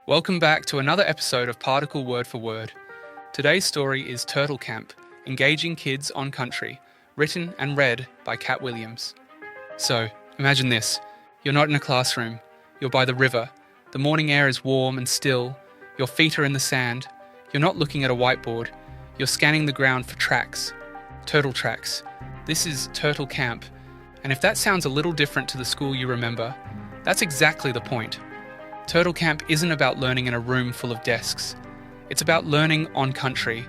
Welcome back to another episode of Particle Word for Word. Today's story is Turtle Camp, Engaging Kids on Country, written and read by Kat Williams. So, imagine this. You're not in a classroom. You're by the river. The morning air is warm and still. Your feet are in the sand. You're not looking at a whiteboard. You're scanning the ground for tracks. Turtle tracks. This is Turtle Camp. And if that sounds a little different to the school you remember, that's exactly the point. Turtle Camp isn't about learning in a room full of desks. It's about learning on country,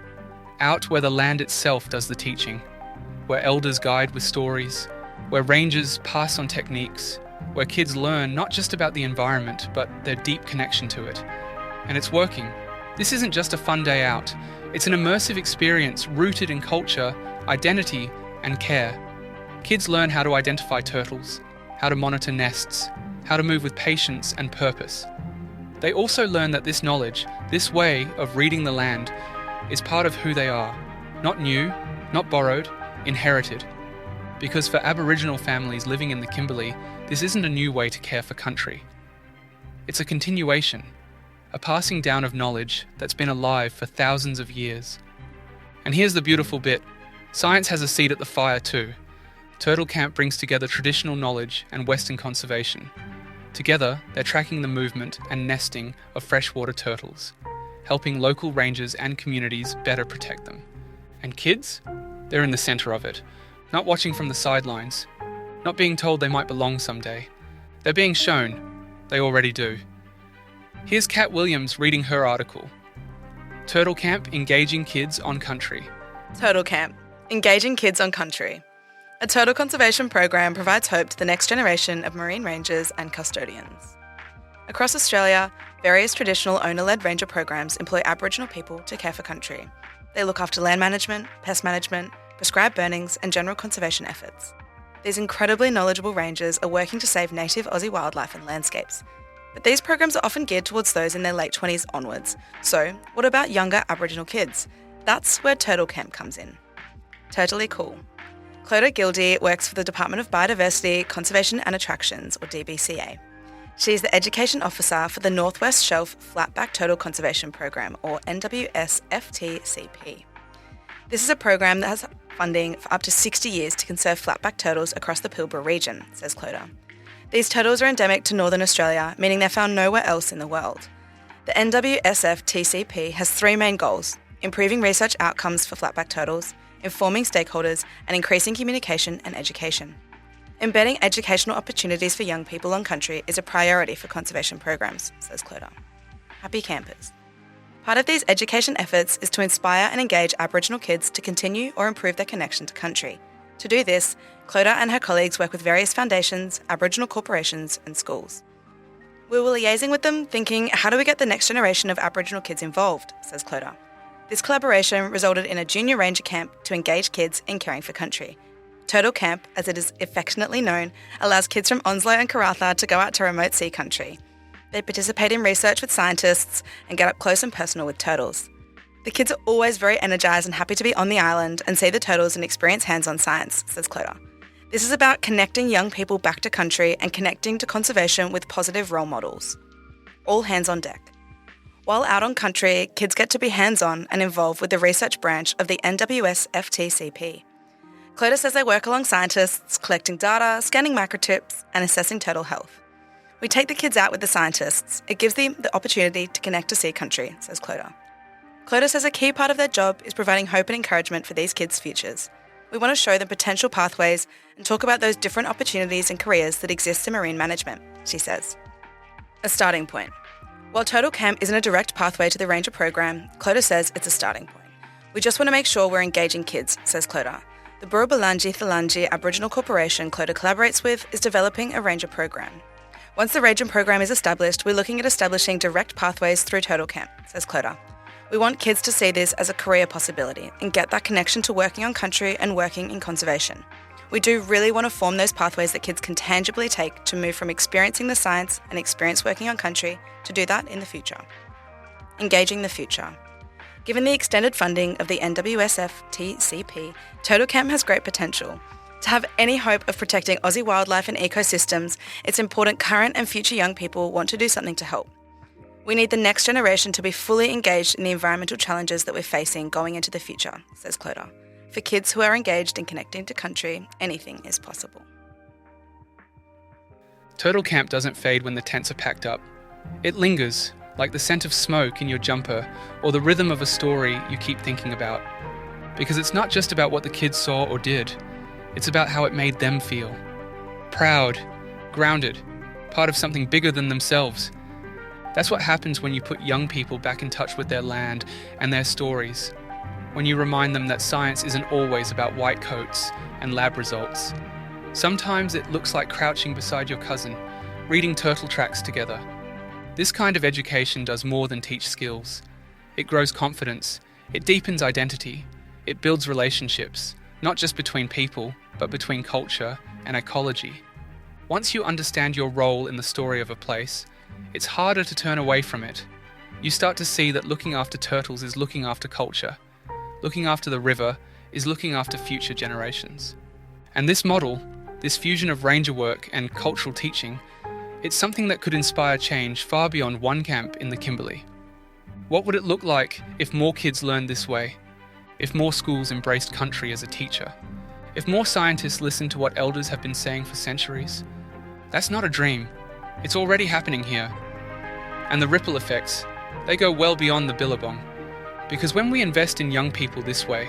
out where the land itself does the teaching, where elders guide with stories, where rangers pass on techniques, where kids learn not just about the environment, but their deep connection to it. And it's working. This isn't just a fun day out. It's an immersive experience rooted in culture, identity, and care. Kids learn how to identify turtles, how to monitor nests, how to move with patience and purpose. They also learn that this knowledge, this way of reading the land, is part of who they are. Not new, not borrowed, inherited. Because for Aboriginal families living in the Kimberley, this isn't a new way to care for country. It's a continuation, a passing down of knowledge that's been alive for thousands of years. And here's the beautiful bit. Science has a seat at the fire too. Turtle Camp brings together traditional knowledge and Western conservation. Together, they're tracking the movement and nesting of freshwater turtles, helping local rangers and communities better protect them. And kids? They're in the centre of it, not watching from the sidelines, not being told they might belong someday. They're being shown they already do. Here's Kat Williams reading her article. Turtle Camp, Engaging Kids on Country. Turtle Camp, Engaging Kids on Country. A turtle conservation program provides hope to the next generation of marine rangers and custodians. Across Australia, various traditional owner-led ranger programs employ Aboriginal people to care for country. They look after land management, pest management, prescribed burnings and general conservation efforts. These incredibly knowledgeable rangers are working to save native Aussie wildlife and landscapes. But these programs are often geared towards those in their late 20s onwards. So, what about younger Aboriginal kids? That's where Turtle Camp comes in. Turtly cool. Clodagh Gildy works for the Department of Biodiversity, Conservation and Attractions, or DBCA. She's the Education Officer for the Northwest Shelf Flatback Turtle Conservation Program, or NWS-FTCP. This is a program that has funding for up to 60 years to conserve flatback turtles across the Pilbara region, says Clodagh. These turtles are endemic to Northern Australia, meaning they're found nowhere else in the world. The NWSF-TCP has three main goals: improving research outcomes for flatback turtles, informing stakeholders, and increasing communication and education. Embedding educational opportunities for young people on country is a priority for conservation programs, says Clodagh. Happy campers. Part of these education efforts is to inspire and engage Aboriginal kids to continue or improve their connection to country. To do this, Clodagh and her colleagues work with various foundations, Aboriginal corporations and schools. We were liaising with them thinking, how do we get the next generation of Aboriginal kids involved, says Clodagh. This collaboration resulted in a junior ranger camp to engage kids in caring for country. Turtle Camp, as it is affectionately known, allows kids from Onslow and Karratha to go out to remote sea country. They participate in research with scientists and get up close and personal with turtles. The kids are always very energised and happy to be on the island and see the turtles and experience hands-on science, says Clodagh. This is about connecting young people back to country and connecting to conservation with positive role models. All hands on deck. While out on country, kids get to be hands-on and involved with the research branch of the NWS-FTCP. Clodagh says they work along scientists, collecting data, scanning microchips, and assessing turtle health. We take the kids out with the scientists. It gives them the opportunity to connect to sea country, says Clodagh. Clodagh says a key part of their job is providing hope and encouragement for these kids' futures. We want to show them potential pathways and talk about those different opportunities and careers that exist in marine management, she says. A starting point. While Turtle Camp isn't a direct pathway to the Ranger program, Clodagh says it's a starting point. We just want to make sure we're engaging kids, says Clodagh. The Burrubalangi Thalangi Aboriginal Corporation Clodagh collaborates with is developing a Ranger program. Once the Ranger program is established, we're looking at establishing direct pathways through Turtle Camp, says Clodagh. We want kids to see this as a career possibility and get that connection to working on country and working in conservation. We do really want to form those pathways that kids can tangibly take to move from experiencing the science and experience working on country to do that in the future. Engaging the future. Given the extended funding of the NWSF-TCP, Turtle Camp has great potential. To have any hope of protecting Aussie wildlife and ecosystems, it's important current and future young people want to do something to help. We need the next generation to be fully engaged in the environmental challenges that we're facing going into the future, says Clodagh. For kids who are engaged in connecting to country, anything is possible. Turtle Camp doesn't fade when the tents are packed up. It lingers, like the scent of smoke in your jumper or the rhythm of a story you keep thinking about. Because it's not just about what the kids saw or did, it's about how it made them feel. Proud, grounded, part of something bigger than themselves. That's what happens when you put young people back in touch with their land and their stories. When you remind them that science isn't always about white coats and lab results. Sometimes it looks like crouching beside your cousin, reading turtle tracks together. This kind of education does more than teach skills. It grows confidence, it deepens identity, it builds relationships, not just between people, but between culture and ecology. Once you understand your role in the story of a place, it's harder to turn away from it. You start to see that looking after turtles is looking after culture. Looking after the river is looking after future generations. And this model, this fusion of ranger work and cultural teaching, it's something that could inspire change far beyond one camp in the Kimberley. What would it look like if more kids learned this way? If more schools embraced country as a teacher? If more scientists listened to what elders have been saying for centuries? That's not a dream. It's already happening here. And the ripple effects, they go well beyond the billabong. Because when we invest in young people this way,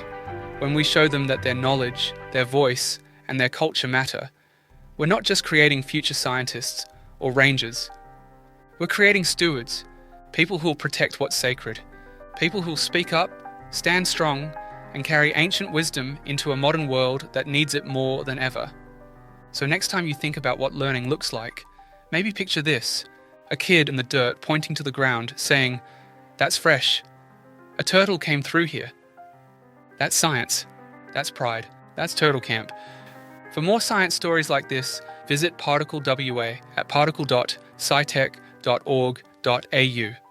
when we show them that their knowledge, their voice, and their culture matter, we're not just creating future scientists or rangers. We're creating stewards, people who'll protect what's sacred, people who'll speak up, stand strong, and carry ancient wisdom into a modern world that needs it more than ever. So next time you think about what learning looks like, maybe picture this, a kid in the dirt pointing to the ground saying, "That's fresh. A turtle came through here." That's science. That's pride. That's Turtle Camp. For more science stories like this, visit Particle WA at particle.scitech.org.au.